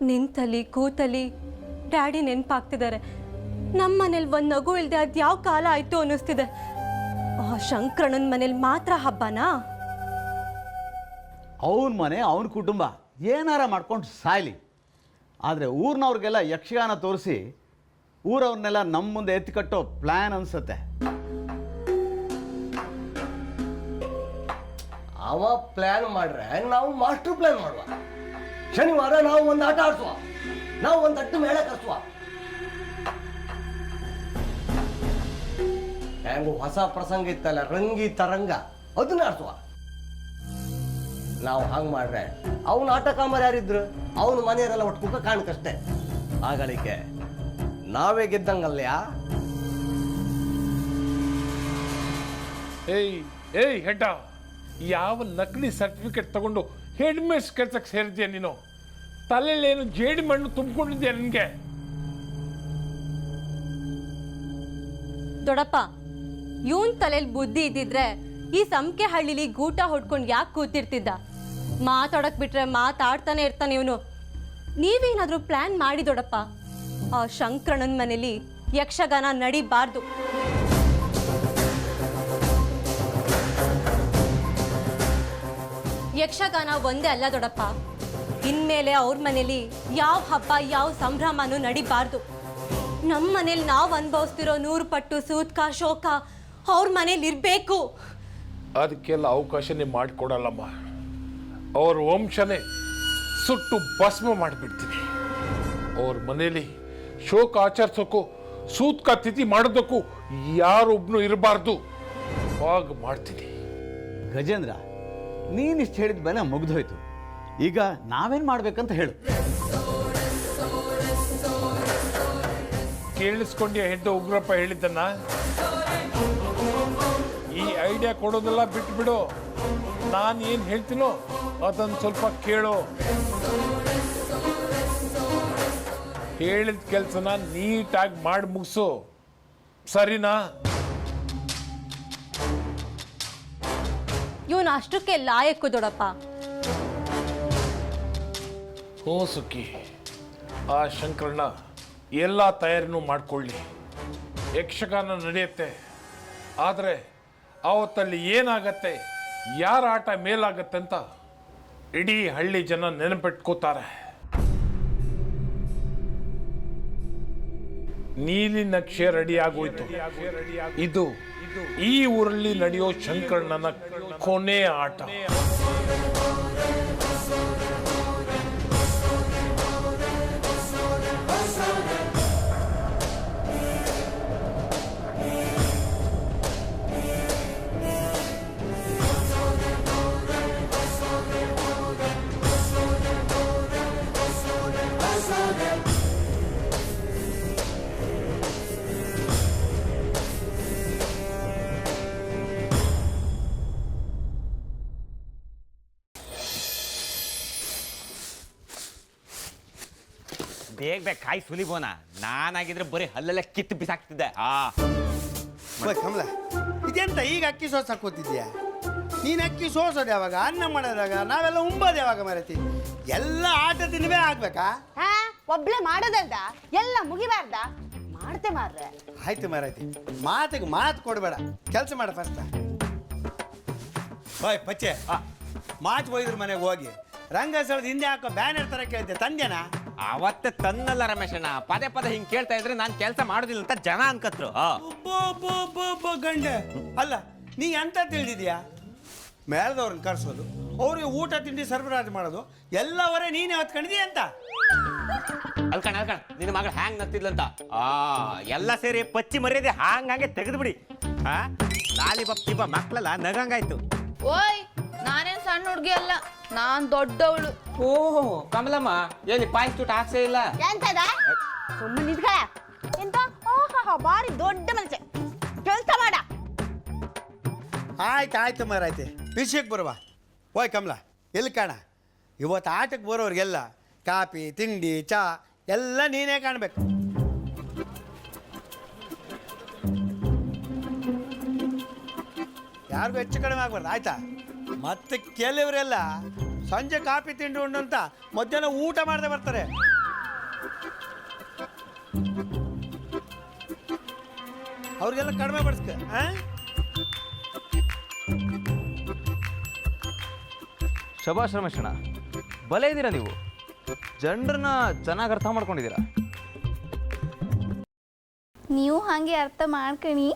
ನಿಂತಲಿ ಕೂತಲಿ daddy ನೆನಪಾಗ್ತಿದ್ದಾರೆ. ನಮ್ಮ ಮನೇಲಿ ಒಂದು ನಗು ಇಲ್ಲದೆ ಅದು ಯಾವ ಕಾಲ ಆಯಿತು ಅನ್ನಿಸ್ತಿದೆ. ಆ ಶಂಕರಣ್ಣನ ಮನೇಲಿ ಮಾತ್ರ ಹಬ್ಬನಾ? ಅವನ ಮನೆ ಅವನ ಕುಟುಂಬ ಏನಾರ ಮಾಡ್ಕೊಂಡು ಸಾಯಲಿ. ಆದರೆ ಊರಿನವ್ರಿಗೆಲ್ಲ ಯಕ್ಷಗಾನ ತೋರಿಸಿ ಊರವ್ರನ್ನೆಲ್ಲ ನಮ್ಮ ಮುಂದೆ ಎತ್ತಿ ಕಟ್ಟೋ ಪ್ಲ್ಯಾನ್ ಅನಿಸುತ್ತೆ. ಅವ ಪ್ಲ್ಯಾನ್ ಮಾಡ್ರೆ ನಾವು ಮಾಸ್ಟರ್ ಪ್ಲ್ಯಾನ್ ಮಾಡುವ. ಶನಿವಾರ ನಾವು ಒಂದು ಆಟ ಆಡ್ಸುವ, ನಾವು ಒಂದು ಅಟ್ಟು ಮೇಳ ಕರ್ಸುವ. ಹೆಂಗು ಹೊಸ ಪ್ರಸಂಗ ಇತ್ತಲ್ಲ, ರಂಗಿ ತರಂಗ, ಅದನ್ನ ಆಡ್ಸುವ. ನಾವು ಹಂಗೆ ಮಾಡ್ರೆ ಅವನ ಆಟ ಕಾಮರ್ ಯಾರಿದ್ರು ಅವನ ಮನೆಯವರೆಲ್ಲ ಒಟ್ಟು ಕುಕ್ಕ ಕಾಣಕಷ್ಟೇ. ಆಗಳಿಕೆ ನಾವೇ ಗೆದ್ದಂಗಲ್ಯಾ? ಏಯ್ ಹೆಡ್ಡ, ಯಾವ ನಕಲಿ ಸರ್ಟಿಫಿಕೇಟ್ ತಗೊಂಡು ಹೆಡ್ ಮೇಸ್ ಕೆಲ್ಸಕ್ಕೆ ಸೇರಿದ್ಯಾ ನೀನು? ತಲೆಯಲ್ಲೇನು ಜೇಡಿ ಮಣ್ಣು ತುಂಬಿಕೊಂಡಿದ್ಯಾ ನಿನಗೆ? ದೊಡ್ಡಪ್ಪ, ಇವನ್ ತಲೆಯಲ್ಲಿ ಬುದ್ಧಿ ಇದ್ದಿದ್ರೆ ಈ ಸಂಕೆ ಹಳ್ಳಿಲಿ ಗೂಟ ಹೊಡ್ಕೊಂಡು ಯಾಕೆ ಕೂತಿರ್ತಿದ್ದ? ಮಾತಾಡಕ್ ಬಿಟ್ರೆ ಮಾತಾಡ್ತಾನೆ ಇರ್ತಾನೆ ಇವನು. ನೀವೇನಾದ್ರೂ ಪ್ಲಾನ್ ಮಾಡಿ ದೊಡ್ಡಪ್ಪ, ಆ ಶಂಕರಣ್ಣನ ಮನೇಲಿ ಯಕ್ಷಗಾನ ನಡಿಬಾರ್ದು. ಯಕ್ಷಗಾನ ಒಂದೇ ಅಲ್ಲ ದೊಡ್ಡಪ್ಪ, ಇನ್ಮೇಲೆ ಅವ್ರ ಮನೇಲಿ ಯಾವ ಹಬ್ಬ ಯಾವ ಸಂಭ್ರಮನೂ ನಡಿಬಾರ್ದು. ನಮ್ಮ ಮನೇಲಿ ನಾವು ಅನುಭವಿಸ್ತಿರೋ 100 ಪಟ್ಟು ಸೂತ್ಕ ಶೋಕ ಅವ್ರ ಮನೇಲಿ ಇರಬೇಕು. ಅದಕ್ಕೆಲ್ಲ ಅವಕಾಶನೇ ಮಾಡಿಕೊಡಲ್ಲಮ್ಮ. ಅವ್ರ ವಂಶನೇ ಸುಟ್ಟು ಭಸ್ಮ ಮಾಡಿಬಿಡ್ತೀನಿ. ಅವ್ರ ಮನೇಲಿ ಶೋಕ ಆಚರಿಸೋಕ್ಕೂ ಸೂತ್ಕ ತಿಥಿ ಮಾಡೋದಕ್ಕೂ ಯಾರೊಬ್ನು ಇರಬಾರ್ದು. ಹಾಗೆ ಮಾಡ್ತೀನಿ. ಗಜೇಂದ್ರ, ನೀನಿಷ್ಟು ಹೇಳಿದ ಮೇಲೆ ಮುಗ್ದೋಯ್ತು. ಈಗ ನಾವೇನು ಮಾಡ್ಬೇಕಂತ ಹೇಳು. ಕೇಳಿಸ್ಕೊಂಡ್ಯ ಹೆಡ್ಡ ಉಗ್ರಪ್ಪ ಹೇಳಿದ್ದನ್ನ? ಈ ಐಡಿಯಾ ಕೊಡೋದೆಲ್ಲ ಬಿಟ್ಬಿಡು. ನಾನು ಏನು ಹೇಳ್ತೀನೋ ಅದನ್ನು ಸ್ವಲ್ಪ ಕೇಳು. ಹೇಳಿದ ಕೆಲಸನ ನೀಟಾಗಿ ಮಾಡಿ ಮುಗಿಸು, ಸರಿನಾ? ಇವನು ಅಷ್ಟಕ್ಕೆ ಲಾಯಕ್ಕು ದೊಡ್ಡಪ್ಪ. ಹ್ಞೂ ಸುಕ್ಕಿ, ಆ ಶಂಕರಣ್ಣ ಎಲ್ಲ ತಯಾರಿನೂ ಮಾಡ್ಕೊಳ್ಳಿ. ಯಕ್ಷಗಾನ ನಡೆಯುತ್ತೆ. ಆದರೆ ಆವತ್ತಲ್ಲಿ ಏನಾಗತ್ತೆ, ಯಾರ ಆಟ ಮೇಲಾಗತ್ತೆ ಅಂತ ಇಡೀ ಹಳ್ಳಿ ಜನ ನೆನಪಿಟ್ಕೋತಾರೆ. ನೀಲಿ ನಕ್ಷೆ ರೆಡಿ ಆಗೋಯ್ತು. ಇದು ಈ ಊರಲ್ಲಿ ನಡೆಯೋ ಶಂಕರಣ್ಣನ ಕೊನೆ ಆಟ. ಬೇಗ ಬೇಗ ಕಾಯಿ ಸುಲಿಬೋನ. ನಾನಾಗಿದ್ರೆ ಬರೀ ಹಲ್ಲೆಲ್ಲ ಕಿತ್ತು ಬಿಸಾಕ್ತಿದ್ದೆ. ಕಮಲ, ಇದೆಂತ ಈಗ ಅಕ್ಕಿ ಸೋಸ್ ಹಾಕೋತಿದ್ಯಾ? ನೀನು ಅಕ್ಕಿ ಸೋಸೋದು ಯಾವಾಗ? ಅನ್ನ ಮಾಡೋದಾಗ ನಾವೆಲ್ಲ ಉಂಬೋದು ಯಾವಾಗ ಮರತಿ? ಎಲ್ಲ ಆಟ ತಿನ್ವೇ ಆಗ್ಬೇಕಾ? ಒಬ್ಳೆ ಮಾಡೋದಲ್ದ ಎಲ್ಲ ಮುಗಿಬಾರ್ದ? ಮಾಡ್ತೆ ಮಾರ್ರೆ. ಆಯ್ತು ಮರತಿ, ಮಾತಿಗೆ ಮಾತು ಕೊಡಬೇಡ, ಕೆಲಸ ಮಾಡ ಫಸ್ಟ್. ಹೋಯ್ ಪಚ್ಚೆ, ಮಾತು ಹೋಯ್ದ್ರ ಮನೆಗೆ ಹೋಗಿ ರಂಗಸ್ಥಳದ ಹಿಂದೆ ಹಾಕೋ ಬ್ಯಾನರ್ ತರ ಕೇಳ್ತೆ, ತಂದೆನಾ? ಅವತ್ತೆ ತನ್ನಲ್ಲ ರಮೇಶಣ್ಣ. ಪದೇ ಪದೇ ಹಿಂಗೆ ಕೇಳ್ತಾ ಇದ್ರೆ ನಾನು ಕೆಲಸ ಮಾಡೋದಿಲ್ಲ ಅಂತ ಜನ ಅನ್ಕತ್ರು. ಗಂಡೆ ಅಲ್ಲ, ನೀ ಎಂತ ತಿಳಿದಿದ್ಯಾ? ಮೇಳದವ್ರನ್ನ ಕರ್ಸೋದು, ಅವ್ರಿಗೆ ಊಟ ತಿಂಡಿ ಸರಬರಾಜು ಮಾಡೋದು ಎಲ್ಲವರೇ ನೀನೇ ಹೊತ್ಕೊಂಡಿದೀಯ ಅಂತ. ಅಲ್ಕಣ ನಿನ್ನ ಮಗಳು ಹ್ಯಾಂಗ್ ನಗ್ತಿದ್ಲಂತ. ಎಲ್ಲ ಸೇರಿ ಪಚ್ಚಿ ಮರ್ಯಾದೆ ಹಾಂಗೆ ತೆಗೆದು ಬಿಡಿ. ಲಾಲಿ ಬಪ್ಪ ಮಕ್ಳೆಲ್ಲ ನಗಂಗಾಯ್ತು. ಓಯ್, ನಾನೇನ್ ಸಣ್ಣ ಹುಡ್ಗಿ ಅಲ್ಲ, ನಾನ್ ದೊಡ್ಡವಳು. ಓಹೋ ಕಮಲಮ್ಮ, ಎಲ್ಲಿ ಪಾಯ್ಸ್ ತುಟ್ ಹಾಕ್ಸೇ ಇಲ್ಲ? ಎಂತದ? ಸುಮ್ಮನೆ ನಿಂತ್ಕ. ಎಂತ? ಓಹೋ, ಬಾರಿ ದೊಡ್ಡ ಮನುಷ್ಯ, ಕೆಲಸ ಮಾಡ. ಆಯ್ತು ಮಾರಾಯ್ತೆ, ವಿಷಯಕ್ಕೆ ಬರುವ. ಓಯ್ ಕಮಲ, ಎಲ್ಲಿ ಕಾಣ? ಇವತ್ತು ಆಟಕ್ಕೆ ಬರೋರಿಗೆಲ್ಲ ಕಾಫಿ ತಿಂಡಿ ಚಾ ಎಲ್ಲ ನೀನೇ ಕಾಣಬೇಕು. ಯಾರಿಗೂ ಹೆಚ್ಚು ಕಡಿಮೆ ಆಗ್ಬಾರ್ದು, ಆಯ್ತಾ? ಮತ್ತೆ ಕೆಲವರೆಲ್ಲ ಸಂಜೆ ಕಾಫಿ ತಿಂಡಿ ಉಂಡು ಅಂತ ಮಧ್ಯಾಹ್ನ ಊಟ ಮಾಡದೆ ಬರ್ತಾರೆ. ಅವ್ರಿಗೆಲ್ಲ ಕಡಿಮೆ ಬಡಿಸ್ಕ ಶಭಾಷ್ ರಮೇಶಣ್ಣ ಬಲೆ ಇದ್ದೀರಾ ನೀವು ಜನರನ್ನ ಚೆನ್ನಾಗಿ ಅರ್ಥ ಮಾಡ್ಕೊಂಡಿದ್ದೀರಾ ನೀವು ಹಾಗೆ ಅರ್ಥ ಮಾಡ್ಕಣಿ